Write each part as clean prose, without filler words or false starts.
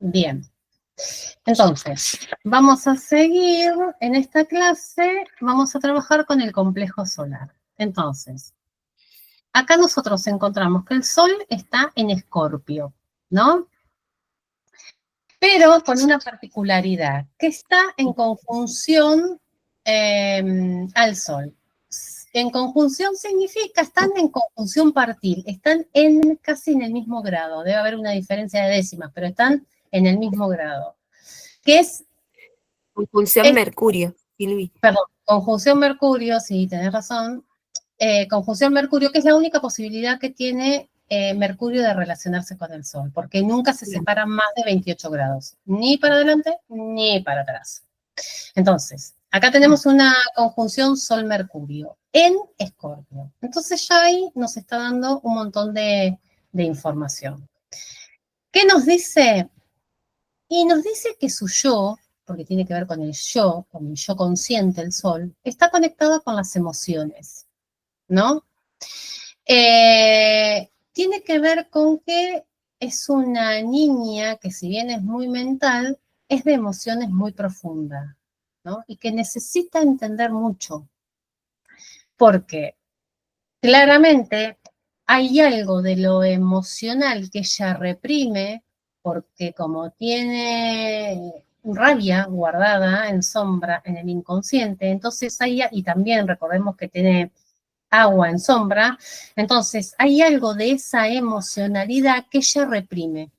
Bien. Entonces, vamos a seguir en esta clase, vamos a trabajar con el complejo solar. Entonces, acá nosotros encontramos que el Sol está en Escorpio, ¿no? Pero con una particularidad, que está en conjunción al Sol. En conjunción significa, están en conjunción partil, están casi en el mismo grado, debe haber una diferencia de décimas, pero están en el mismo grado. Que es Conjunción Mercurio, Silvi. Perdón, conjunción Mercurio, sí, tenés razón. Conjunción Mercurio, que es la única posibilidad que tiene Mercurio de relacionarse con el Sol, porque nunca se separan más de 28 grados, ni para adelante ni para atrás. Entonces, acá tenemos una conjunción Sol-Mercurio en Escorpio. Entonces ya ahí nos está dando un montón de información. ¿Qué nos dice? Y nos dice que su yo, porque tiene que ver con el yo consciente, el Sol, está conectado con las emociones, ¿no? Tiene que ver con que es una niña que, si bien es muy mental, es de emociones muy profundas, ¿no? Y que necesita entender mucho, porque claramente hay algo de lo emocional que ella reprime, porque como tiene rabia guardada en sombra en el inconsciente, entonces y también recordemos que tiene agua en sombra, entonces hay algo de esa emocionalidad que ella reprime,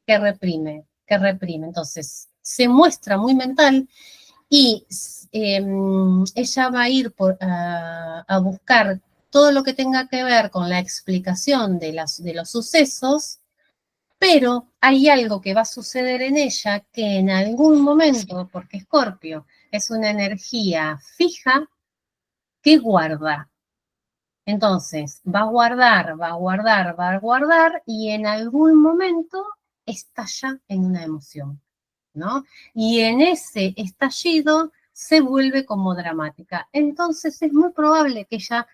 que reprime, que reprime. Entonces se muestra muy mental y ella va a ir a buscar todo lo que tenga que ver con la explicación de los sucesos, pero hay algo que va a suceder en ella que en algún momento, porque Escorpio es una energía fija que guarda. Entonces, va a guardar, va a guardar, va a guardar y en algún momento estalla en una emoción, ¿no? Y en ese estallido se vuelve como dramática. Entonces es muy probable que ella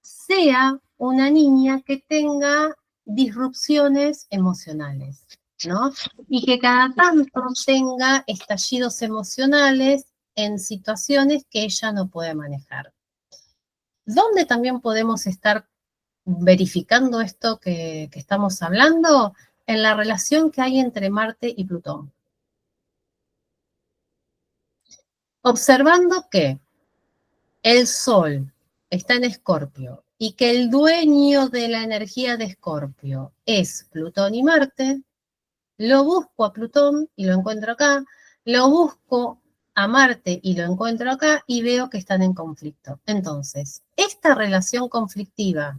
sea una niña que tenga disrupciones emocionales, ¿no? Y que cada tanto tenga estallidos emocionales en situaciones que ella no puede manejar. ¿Dónde también podemos estar verificando esto que estamos hablando? En la relación que hay entre Marte y Plutón. Observando que el Sol está en Escorpio y que el dueño de la energía de Escorpio es Plutón y Marte, lo busco a Plutón y lo encuentro acá, lo busco a Marte y lo encuentro acá y veo que están en conflicto. Entonces, esta relación conflictiva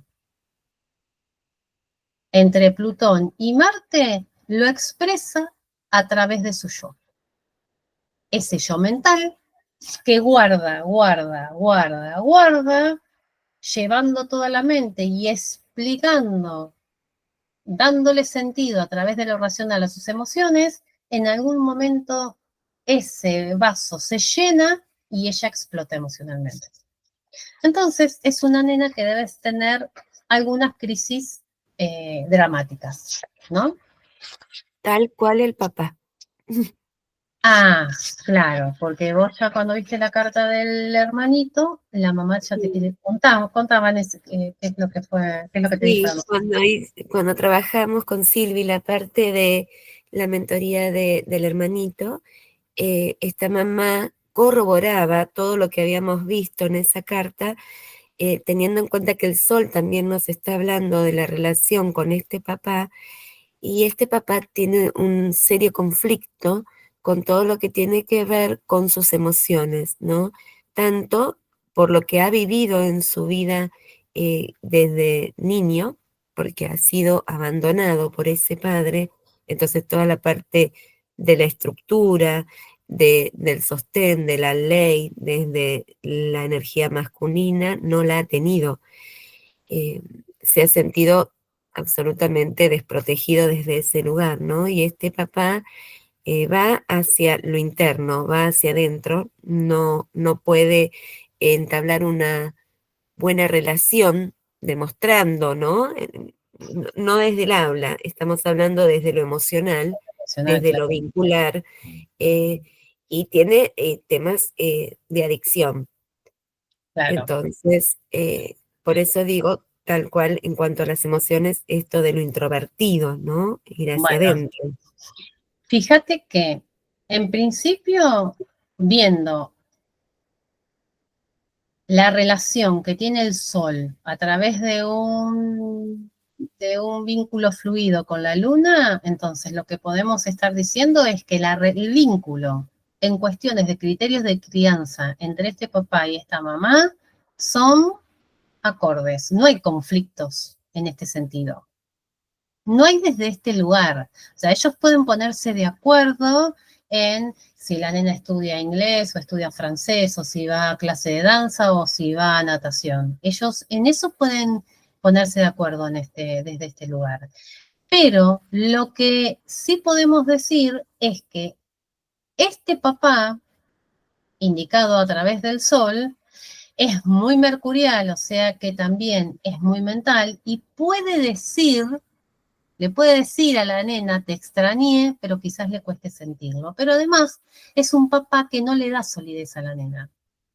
entre Plutón y Marte lo expresa a través de su yo. Ese yo mental que guarda, guarda, guarda, guarda, llevando toda la mente y explicando, dándole sentido a través de lo racional a sus emociones, en algún momento ese vaso se llena y ella explota emocionalmente. Entonces, es una nena que debe tener algunas crisis dramáticas, ¿no? Tal cual el papá. Ah, claro, porque vos ya cuando viste la carta del hermanito, la mamá ya te contaban qué es lo que fue, qué es lo que te Sí, dijeron. cuando trabajamos con Silvi la parte de la mentoría del hermanito, esta mamá corroboraba todo lo que habíamos visto en esa carta, teniendo en cuenta que el Sol también nos está hablando de la relación con este papá, y este papá tiene un serio conflicto con todo lo que tiene que ver con sus emociones, ¿no? Tanto por lo que ha vivido en su vida desde niño, porque ha sido abandonado por ese padre, entonces toda la parte de la estructura, del sostén, de la ley, desde la energía masculina, no la ha tenido. Se ha sentido absolutamente desprotegido desde ese lugar, ¿no? Y este papá va hacia lo interno, va hacia adentro, no puede entablar una buena relación demostrando, ¿no? No desde el habla, estamos hablando desde lo emocional, emocional, desde claro. lo vincular, y tiene temas de adicción. Claro. Entonces, por eso digo, tal cual en cuanto a las emociones, esto de lo introvertido, ¿no? Ir hacia Bueno, adentro. fíjate que en principio, viendo la relación que tiene el Sol a través de un vínculo fluido con la Luna, entonces lo que podemos estar diciendo es que el vínculo en cuestiones de criterios de crianza entre este papá y esta mamá son acordes, no hay conflictos en este sentido. No hay desde este lugar. O sea, ellos pueden ponerse de acuerdo en si la nena estudia inglés o estudia francés, o si va a clase de danza o si va a natación. Ellos en eso pueden ponerse de acuerdo desde este lugar. Pero lo que sí podemos decir es que este papá, indicado a través del sol, es muy mercurial, o sea que también es muy mental y le puede decir a la nena, te extrañé, pero quizás le cueste sentirlo. Pero además es un papá que no le da solidez a la nena.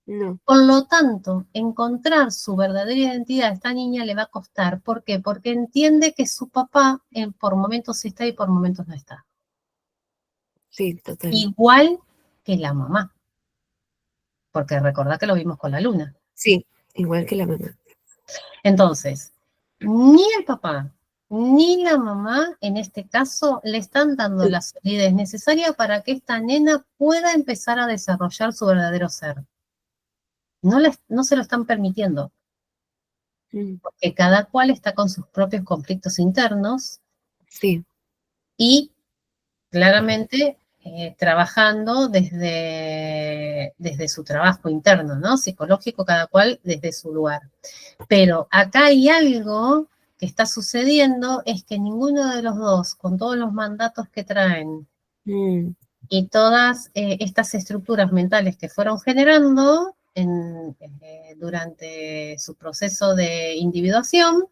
No, Por lo tanto, encontrar su verdadera identidad a esta niña le va a costar. ¿Por qué? Porque entiende que su papá por momentos está y por momentos no está. sí, total. Igual que la mamá, porque recordá que lo vimos con la luna. Sí, igual que la mamá. Entonces, ni el papá ni la mamá, en este caso, le están dando la solidez necesaria para que esta nena pueda empezar a desarrollar su verdadero ser. No se lo están permitiendo, Mm, porque cada cual está con sus propios conflictos internos sí, y claramente trabajando desde su trabajo interno, ¿no? Psicológico, cada cual desde su lugar. Pero acá hay algo que está sucediendo, es que ninguno de los dos, con todos los mandatos que traen mm, y todas estas estructuras mentales que fueron generando durante su proceso de individuación,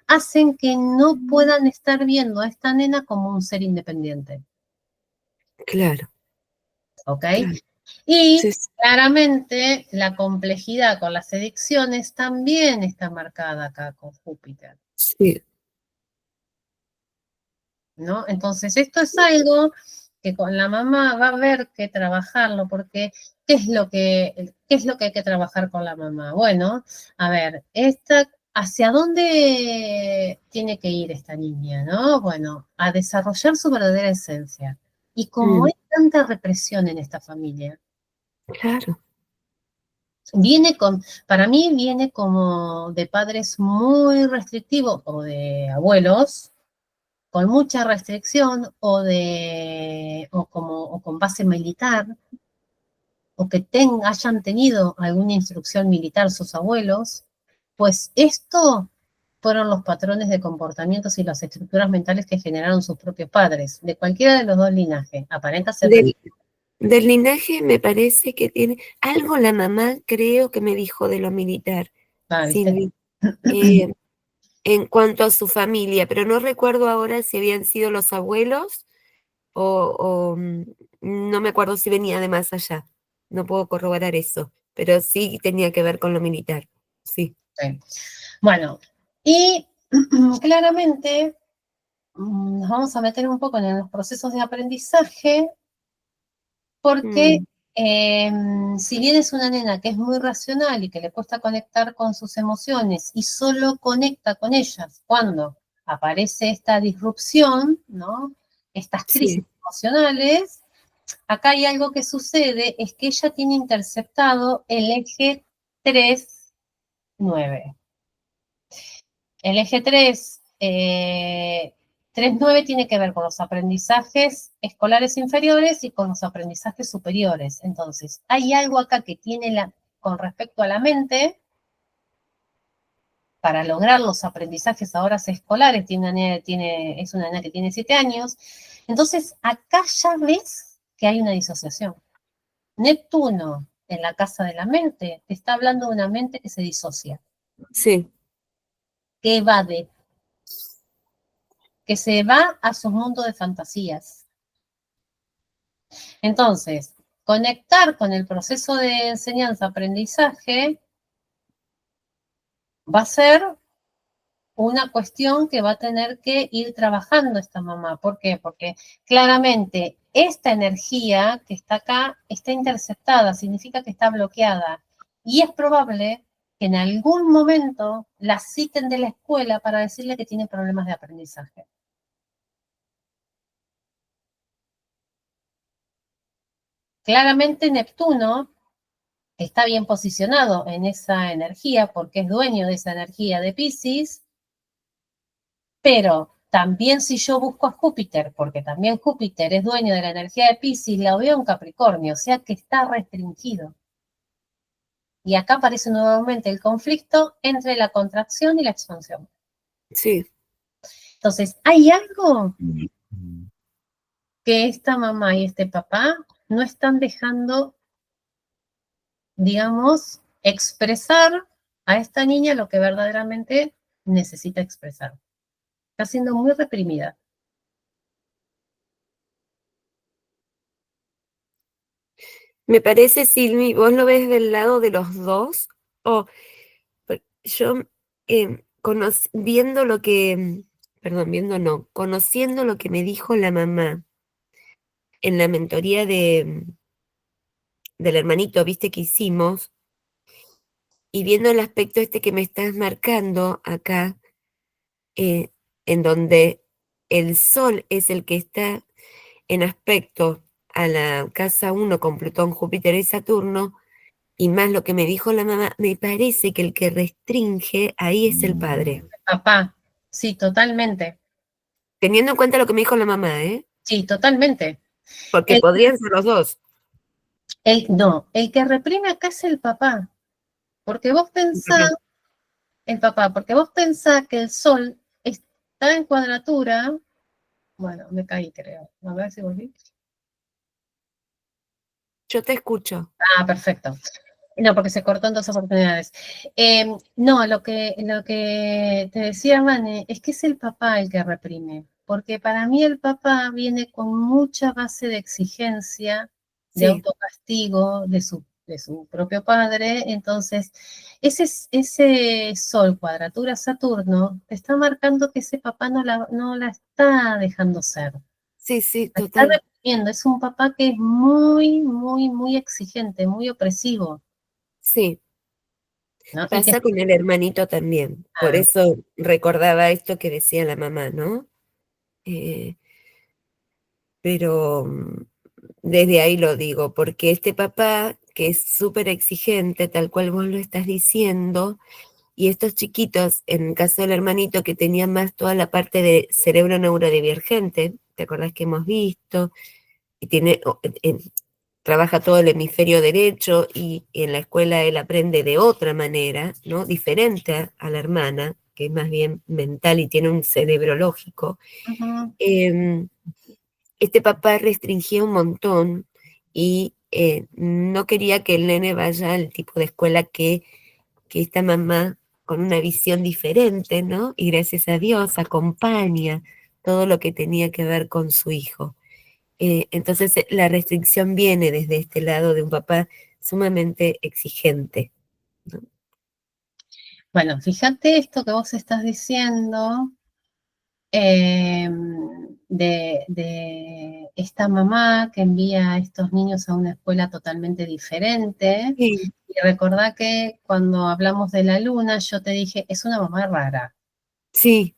hacen que no puedan estar viendo a esta nena como un ser independiente. claro, ¿Ok? claro. Y Sí, claramente la complejidad con las adicciones también está marcada acá con Júpiter. sí, ¿No? Entonces, esto es algo que con la mamá va a haber que trabajarlo, porque ¿qué es lo que hay que trabajar con la mamá? Bueno, a ver, ¿hacia dónde tiene que ir esta niña, no? Bueno, a desarrollar su verdadera esencia. Y como mm, hay tanta represión en esta familia, claro. para mí viene como de padres muy restrictivos o de abuelos con mucha restricción o con base militar, o que hayan tenido alguna instrucción militar sus abuelos, pues esto fueron los patrones de comportamientos y las estructuras mentales que generaron sus propios padres, de cualquiera de los dos linajes, aparenta ser del... Del linaje me parece que tiene algo la mamá, creo que me dijo de lo militar, ¿viste? Silvi, eh, en cuanto a su familia, pero no recuerdo ahora si habían sido los abuelos o no me acuerdo si venía de más allá. No puedo corroborar eso, pero sí tenía que ver con lo militar. Sí. Sí. Bueno, y claramente nos vamos a meter un poco en los procesos de aprendizaje porque Mm, si bien es una nena que es muy racional y que le cuesta conectar con sus emociones y solo conecta con ellas cuando aparece esta disrupción, ¿no? Estas crisis sí, emocionales, acá hay algo que sucede, es que ella tiene interceptado el eje 3-9. El eje 3-9 tiene que ver con los aprendizajes escolares inferiores y con los aprendizajes superiores. Entonces, hay algo acá que tiene con respecto a la mente, para lograr los aprendizajes ahora escolares, es una nena que tiene 7 años. Entonces, acá ya ves que hay una disociación. Neptuno, en la casa de la mente, te está hablando de una mente que se disocia, sí, que evade, que se va a su mundo de fantasías. Entonces, conectar con el proceso de enseñanza-aprendizaje va a ser una cuestión que va a tener que ir trabajando esta mamá. ¿Por qué? Porque claramente esta energía que está acá está interceptada, significa que está bloqueada. Y es probable que en algún momento la citen de la escuela para decirle que tiene problemas de aprendizaje. Claramente Neptuno está bien posicionado en esa energía porque es dueño de esa energía de Piscis, pero también si yo busco a Júpiter, porque también Júpiter es dueño de la energía de Piscis, la veo en Capricornio, o sea que está restringido. Y acá aparece nuevamente el conflicto entre la contracción y la expansión. Sí. Entonces, hay algo que esta mamá y este papá no están dejando, digamos, expresar a esta niña lo que verdaderamente necesita expresar. Está siendo muy reprimida. Me parece, Silvi, vos lo ves del lado de los dos, o yo viendo lo que, perdón, viendo no, conociendo lo que me dijo la mamá en la mentoría del hermanito, viste, que hicimos, y viendo el aspecto este que me estás marcando acá, eh, en donde el sol es el que está en aspecto a la casa 1 con Plutón, Júpiter y Saturno, y más lo que me dijo la mamá, me parece que el que restringe ahí es el padre. Papá, sí, totalmente. Teniendo en cuenta lo que me dijo la mamá, ¿eh? Sí, totalmente. Porque El, podrían ser los dos. no, el que reprime acá es el papá. Porque vos pensás, el papá, porque vos pensás que el sol está en cuadratura. Bueno, me caí, creo. A ver si volví. Yo te escucho. Ah, perfecto. No, porque se cortó en dos oportunidades. No, lo que te decía, Mane, es que es el papá el que reprime, porque para mí el papá viene con mucha base de exigencia, de Sí, autocastigo de su propio padre, entonces ese Sol, cuadratura Saturno, te está marcando que ese papá no la está dejando ser, sí, sí, la está total. reprimiendo, es un papá que es muy, muy, muy exigente, muy opresivo. Sí, ¿No? Y que pasa con el hermanito también. Por ah, eso recordaba esto que decía la mamá, ¿no? Eh, pero desde ahí lo digo, porque este papá, que es súper exigente, tal cual vos lo estás diciendo, y estos chiquitos, en el caso del hermanito, que tenía más toda la parte de cerebro neurodivergente, ¿te acordás que hemos visto? Y tiene, trabaja todo el hemisferio derecho y en la escuela él aprende de otra manera, ¿no? Diferente a la hermana, que es más bien mental y tiene un cerebro lógico. ujú. Este papá restringía un montón y no quería que el nene vaya al tipo de escuela que esta mamá, con una visión diferente, ¿no? Y gracias a Dios acompaña todo lo que tenía que ver con su hijo. Entonces la restricción viene desde este lado de un papá sumamente exigente, ¿no? Bueno, fíjate esto que vos estás diciendo eh, de esta mamá que envía a estos niños a una escuela totalmente diferente. Sí, Y recordá que cuando hablamos de la luna, yo te dije, es una mamá rara, sí,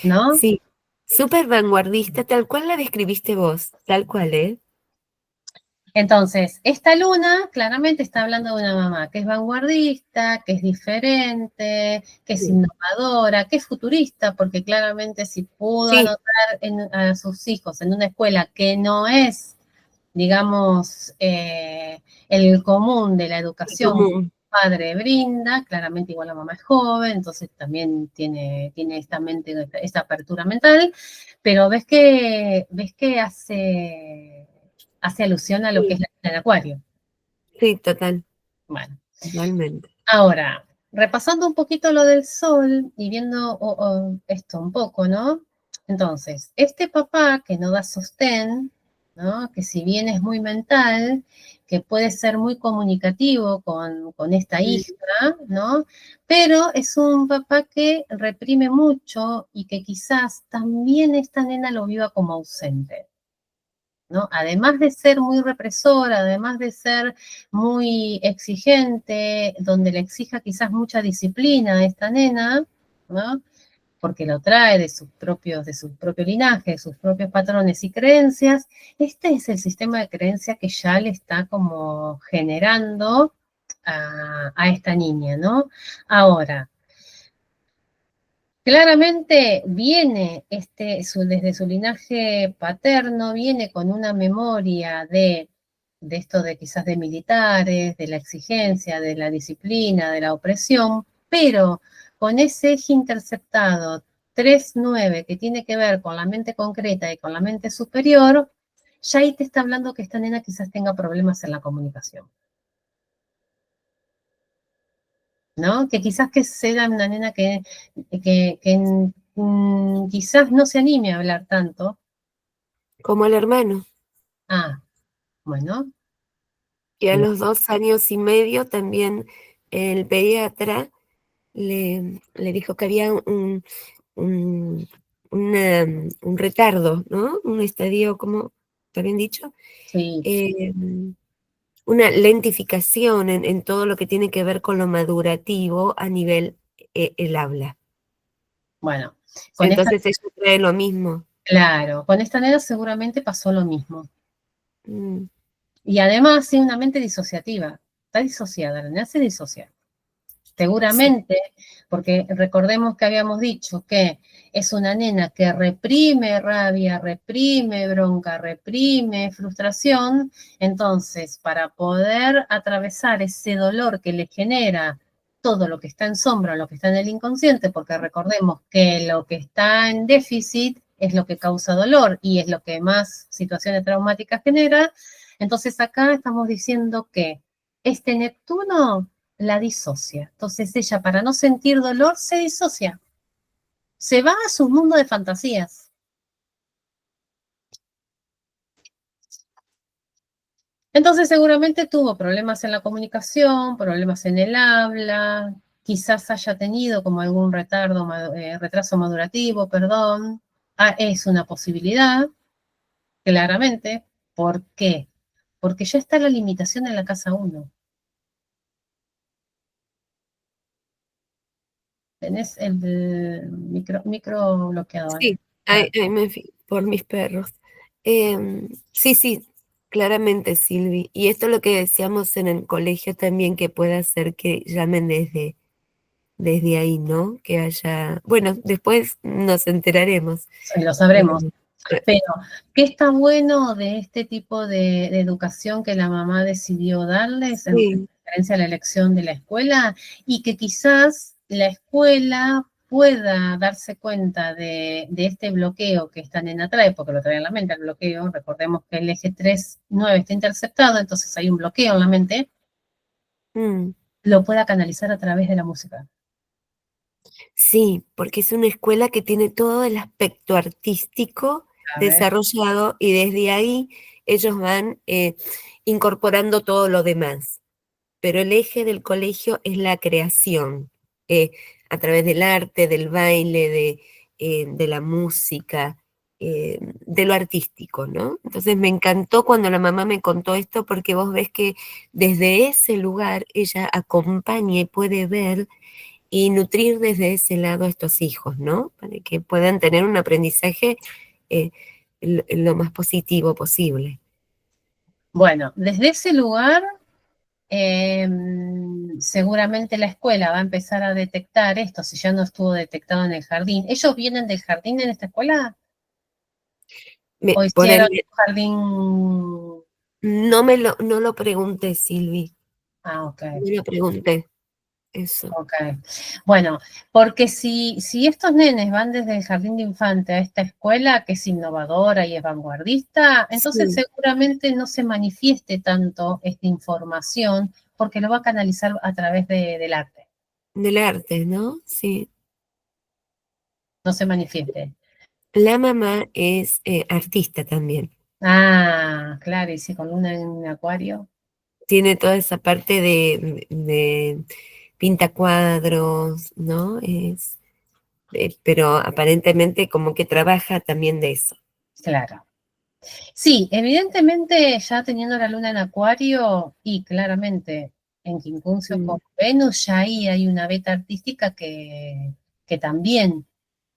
¿no? sí. Súper vanguardista, tal cual la describiste vos, tal cual, ¿eh? Entonces, esta luna claramente está hablando de una mamá que es vanguardista, que es diferente, que es Sí, innovadora, que es futurista, porque claramente si pudo sí, anotar a sus hijos en una escuela que no es, digamos, el común de la en educación que común. el padre brinda, claramente igual la mamá es joven, entonces también tiene esta mente, esta apertura mental, pero ves que hace alusión a lo que Sí, es el acuario. sí, total, Bueno, totalmente. ahora, repasando un poquito lo del sol y viendo esto un poco, ¿no? Entonces, este papá que no da sostén, ¿no? Que si bien es muy mental, que puede ser muy comunicativo con esta Mm. hija, ¿no? Pero es un papá que reprime mucho y que quizás también esta nena lo viva como ausente. ¿No? Además de ser muy represor, además de ser muy exigente, donde le exija quizás mucha disciplina a esta nena, ¿no? Porque lo trae de su propio linaje, de sus propios patrones y creencias, este es el sistema de creencia que ya le está como generando a esta niña, ¿no? Ahora, claramente viene desde su linaje paterno, viene con una memoria de esto de quizás de militares, de la exigencia, de la disciplina, de la opresión, pero con ese eje interceptado 3-9 que tiene que ver con la mente concreta y con la mente superior, ya ahí te está hablando que esta nena quizás tenga problemas en la comunicación, ¿no? Que quizás que sea una nena que quizás no se anime a hablar tanto. Como el hermano, Ah, bueno, que a bien, los 2 años y medio también el pediatra le dijo que había un, un retardo, ¿no? Un estadio, ¿cómo está bien dicho? sí, Una lentificación en todo lo que tiene que ver con lo madurativo a nivel el habla. bueno, con esta, Entonces ella trae lo mismo. claro, con esta nena seguramente pasó lo mismo. Mm, Y además tiene una mente disociativa, está disociada, la nena se disocia. sí. Seguramente, porque recordemos que habíamos dicho que es una nena que reprime rabia, reprime bronca, reprime frustración, entonces para poder atravesar ese dolor que le genera todo lo que está en sombra, lo que está en el inconsciente, porque recordemos que lo que está en déficit es lo que causa dolor y es lo que más situaciones traumáticas genera, entonces acá estamos diciendo que este Neptuno la disocia. Entonces ella, para no sentir dolor, se disocia. Se va a su mundo de fantasías. Entonces seguramente tuvo problemas en la comunicación, problemas en el habla, quizás haya tenido como algún retraso madurativo, perdón. Ah, es una posibilidad, claramente. ¿Por qué? Porque ya está la limitación en la casa uno. Tenés el micro bloqueado, ¿eh? Sí, ahí me por mis perros. Sí, sí, claramente, Silvi. Y esto es lo que decíamos en el colegio también, que puede ser que llamen desde ahí, ¿no? Que haya, bueno, después nos enteraremos. Sí, lo sabremos. Eh, Pero, ¿qué está bueno de este tipo de educación que la mamá decidió darles en sí, referencia a la elección de la escuela? Y que quizás la escuela pueda darse cuenta de este bloqueo que esta nena trae, porque lo trae en la mente el bloqueo, recordemos que el eje 3-9 está interceptado, entonces hay un bloqueo en la mente, mm, lo pueda canalizar a través de la música. sí, porque es una escuela que tiene todo el aspecto artístico A ver, desarrollado y desde ahí ellos van incorporando todo lo demás. Pero el eje del colegio es la creación, a través del arte, del baile, de la música, de lo artístico, ¿no? Entonces me encantó cuando la mamá me contó esto porque vos ves que desde ese lugar ella acompaña y puede ver y nutrir desde ese lado a estos hijos, ¿no? Para que puedan tener un aprendizaje eh, lo más positivo posible. bueno, desde ese lugar seguramente la escuela va a empezar a detectar esto si ya no estuvo detectado en el jardín. ¿Ellos vienen del jardín en esta escuela? ¿O Por hicieron el, un jardín? no lo pregunté, Silvi, Ah, ok, no lo pregunté, eso. ok. Bueno, porque si estos nenes van desde el jardín de infante a esta escuela, que es innovadora y es vanguardista, entonces Sí, seguramente no se manifieste tanto esta información porque lo va a canalizar a través del arte, del arte, ¿no? Sí. no se manifieste. La mamá es artista también. Ah, claro, y sí, con luna en Acuario. Tiene toda esa parte de pinta cuadros, ¿no? Pero aparentemente como que trabaja también de eso. Claro. Sí, evidentemente ya teniendo la luna en Acuario y claramente en quincuncio con Mm, Venus, ya ahí hay una beta artística que también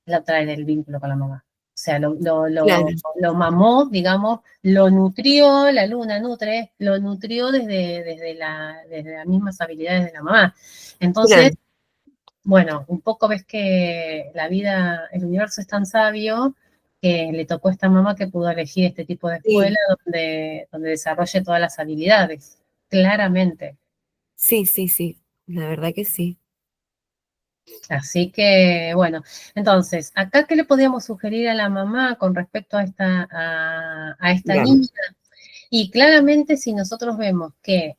la trae del vínculo con la mamá. O sea, claro, lo mamó, digamos, lo nutrió, la luna nutre, lo nutrió desde las mismas habilidades de la mamá. Entonces, claro, bueno, un poco ves que la vida, el universo es tan sabio que le tocó a esta mamá que pudo elegir este tipo de escuela sí, donde desarrolle todas las habilidades, claramente. sí, sí, sí, la verdad que sí. Así que, bueno, entonces, acá, ¿qué le podríamos sugerir a la mamá con respecto a esta Digamos, niña? Y claramente, si nosotros vemos que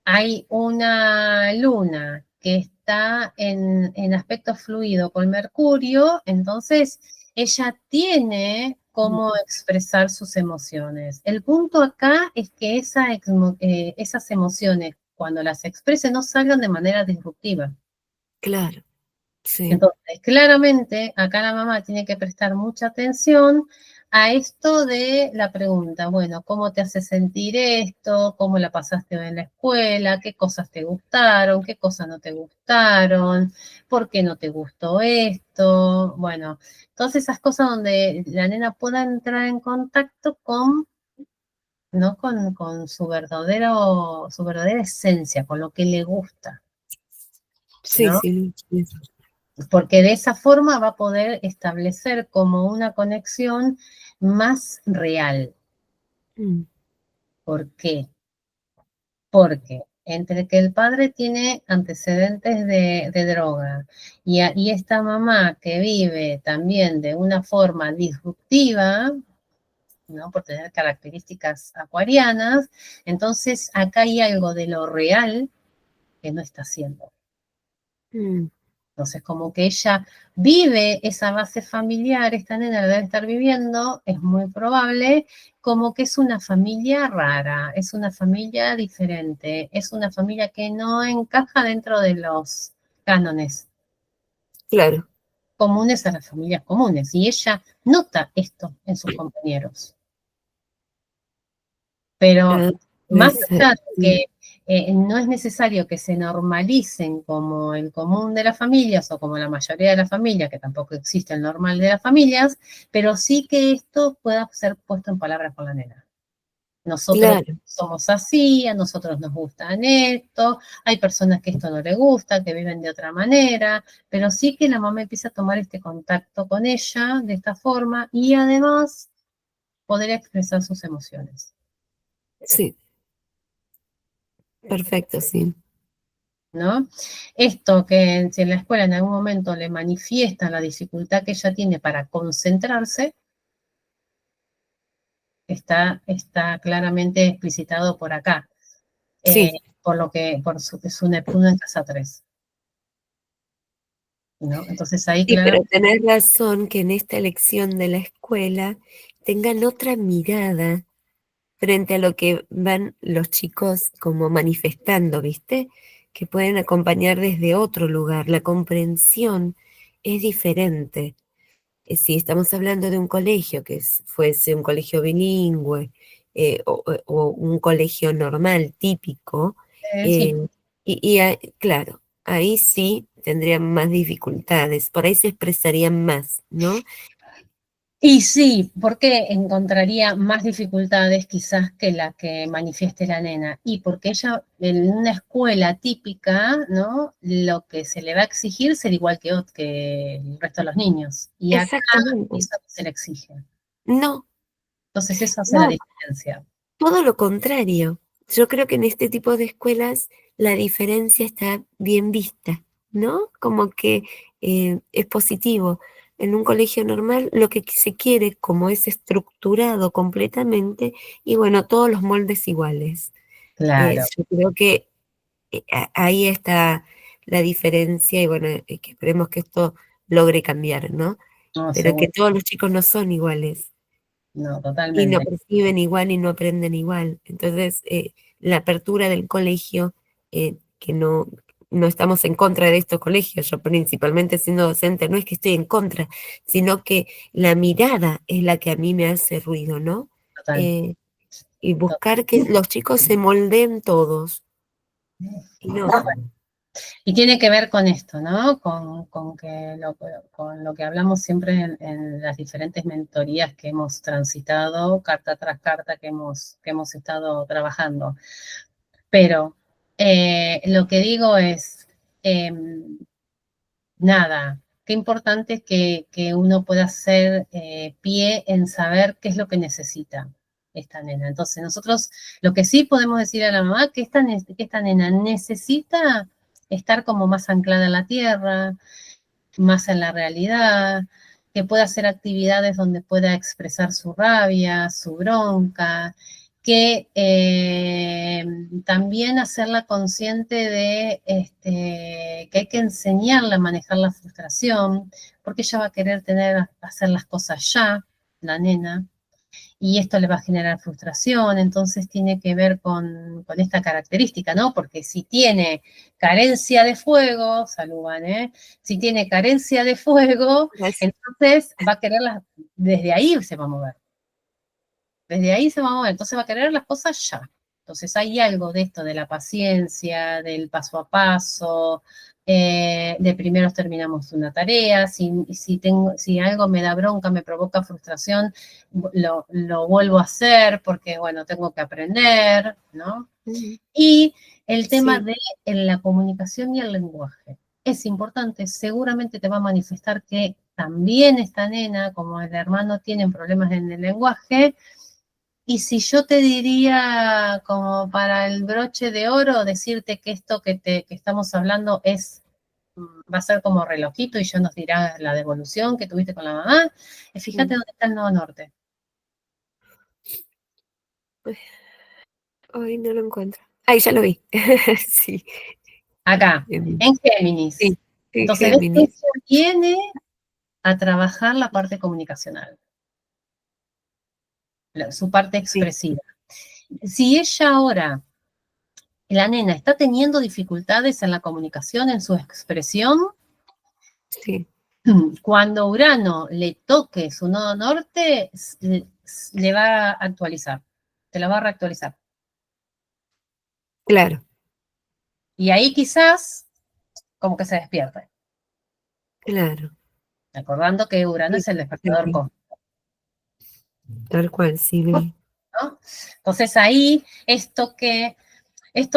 hay una luna que está en aspecto fluido con Mercurio, entonces ella tiene cómo expresar sus emociones. El punto acá es que esas emociones, cuando las exprese, no salgan de manera disruptiva. claro, sí. Entonces, claramente, acá la mamá tiene que prestar mucha atención a esto de la pregunta, bueno, ¿cómo te hace sentir esto? ¿Cómo la pasaste hoy en la escuela? ¿Qué cosas te gustaron? ¿Qué cosas no te gustaron? ¿Por qué no te gustó esto? Bueno, todas esas cosas donde la nena pueda entrar en contacto con, ¿no? Con su verdadera esencia, con lo que le gusta, Sí, ¿no? sí, sí. Porque de esa forma va a poder establecer como una conexión más real. Mm, ¿Por qué? Porque entre que el padre tiene antecedentes de droga y esta mamá que vive también de una forma disruptiva, ¿no? Por tener características acuarianas, entonces acá hay algo de lo real que no está haciendo. mm, Entonces, como que ella vive esa base familiar, esta nena la debe estar viviendo, es muy probable, como que es una familia rara, es una familia diferente, es una familia que no encaja dentro de los cánones claro, comunes a las familias comunes. Y ella nota esto en sus compañeros. Pero ah, puede más ser, allá de sí, que no es necesario que se normalicen como el común de las familias o como la mayoría de las familias, que tampoco existe el normal de las familias, pero sí que esto pueda ser puesto en palabras con la nena. Nosotros claro, somos así, a nosotros nos gustan esto, hay personas que esto no les gusta, que viven de otra manera, pero sí que la mamá empieza a tomar este contacto con ella de esta forma y además poder expresar sus emociones. sí, perfecto, sí, ¿No? Esto que si en la escuela en algún momento le manifiestan la dificultad que ella tiene para concentrarse, está claramente explicitado por acá, eh, sí. por su Neptuno en casa 3, ¿no? Entonces ahí Sí, pero claramente, tenés razón que en esta elección de la escuela tengan otra mirada frente a lo que van los chicos como manifestando, ¿viste? Que pueden acompañar desde otro lugar. La comprensión es diferente. Si estamos hablando de un colegio que fuese un colegio bilingüe o un colegio normal, típico, sí. eh, claro, ahí sí tendrían más dificultades, por ahí se expresarían más, ¿no? Y sí, porque encontraría más dificultades quizás que la que manifieste la nena. Y porque ella en una escuela típica, ¿no? Lo que se le va a exigir ser igual que el resto de los niños. Y acá Exactamente. eso no se le exige. No, Entonces eso hace la no, diferencia. todo lo contrario. Yo creo que en este tipo de escuelas la diferencia está bien vista, ¿no? Como que es positivo. En un colegio normal lo que se quiere, como es estructurado completamente, y bueno, todos los moldes iguales. Claro, Yo creo que ahí está la diferencia y bueno, que esperemos que esto logre cambiar, ¿no? no, Pero que seguro. todos los chicos no son iguales. no, y no totalmente, perciben igual y no aprenden igual. Entonces, la apertura del colegio, que no estamos en contra de estos colegios, yo principalmente siendo docente, no es que estoy en contra, sino que la mirada es la que a mí me hace ruido, ¿no? total. Eh, y to- buscar que los chicos se moldeen todos, y no. Y tiene que ver con esto, ¿no? Con lo que hablamos siempre en las diferentes mentorías que hemos transitado, carta tras carta que hemos estado trabajando. Pero lo que digo es, eh, nada, qué importante es que uno pueda hacer pie en saber qué es lo que necesita esta nena. Entonces, nosotros lo que sí podemos decir a la mamá que que esta nena necesita estar como más anclada en la tierra, más en la realidad, que pueda hacer actividades donde pueda expresar su rabia, su bronca, que también hacerla consciente de que hay que enseñarle a manejar la frustración, porque ella va a querer hacer las cosas ya, la nena, y esto le va a generar frustración, entonces tiene que ver con esta característica, ¿no? Porque si tiene carencia de fuego, saludan, ¿eh? Si tiene carencia de fuego, Gracias. entonces va a quererlas, desde ahí se va a mover, desde ahí se va a mover, entonces va a querer las cosas ya. Entonces hay algo de esto, de la paciencia, del paso a paso, de primero terminamos una tarea, si algo me da bronca, me provoca frustración, lo vuelvo a hacer porque, bueno, tengo que aprender, ¿no? Ujú. Y el tema Sí, de la comunicación y el lenguaje. Es importante, seguramente te va a manifestar que también esta nena, como el hermano, tienen problemas en el lenguaje, y si yo te diría como para el broche de oro, decirte que esto que estamos hablando va a ser como relojito y ya nos dirás la devolución que tuviste con la mamá, fíjate mm. dónde está el nodo norte. Ay, no lo encuentro. Ay, ya lo vi. Sí, Acá, en, en Géminis. sí, en Entonces, ¿ves que Géminis. ella viene a trabajar la parte comunicacional, su parte Sí, expresiva? Si ella ahora, la nena, está teniendo dificultades en la comunicación, en su expresión, sí, cuando Urano le toque su nodo norte, le va a actualizar, te la va a reactualizar. claro, Y ahí quizás como que se despierte, claro. recordando que Urano Sí, es el tal despertador cual, cósmico, tal cual, Silvi. ¿no? Entonces ahí esto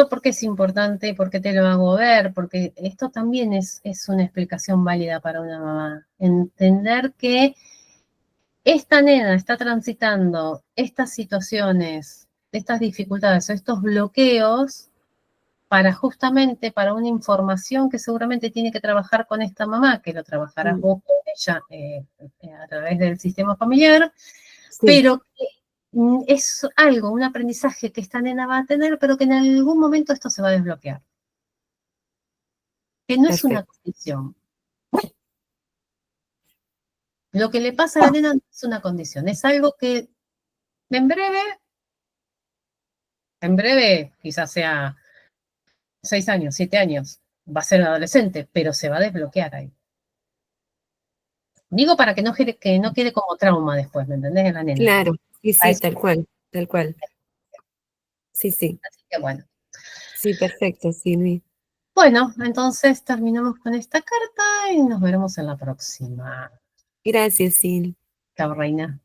porque es importante y porque te lo hago ver, porque esto también es una explicación válida para una mamá. Entender que esta nena está transitando estas situaciones, estas dificultades o estos bloqueos para justamente para una información que seguramente tiene que trabajar con esta mamá, que lo trabajarás Mm, vos con ella a través del sistema familiar, sí, pero que es algo, un aprendizaje que esta nena va a tener, pero que en algún momento esto se va a desbloquear, que no es una perfecto. condición. Lo que le pasa a la nena no es una condición, es algo que en breve, quizás sea 6 años, 7 años, va a ser adolescente, pero se va a desbloquear ahí. Digo para que no quede como trauma después, ¿me entendés? En la nena. Claro, sí, A sí, eso. tal cual, tal cual. Sí, sí, Así que bueno. sí, perfecto, Silvi. Bueno, entonces terminamos con esta carta y nos veremos en la próxima. Gracias, Sil. Chao, reina.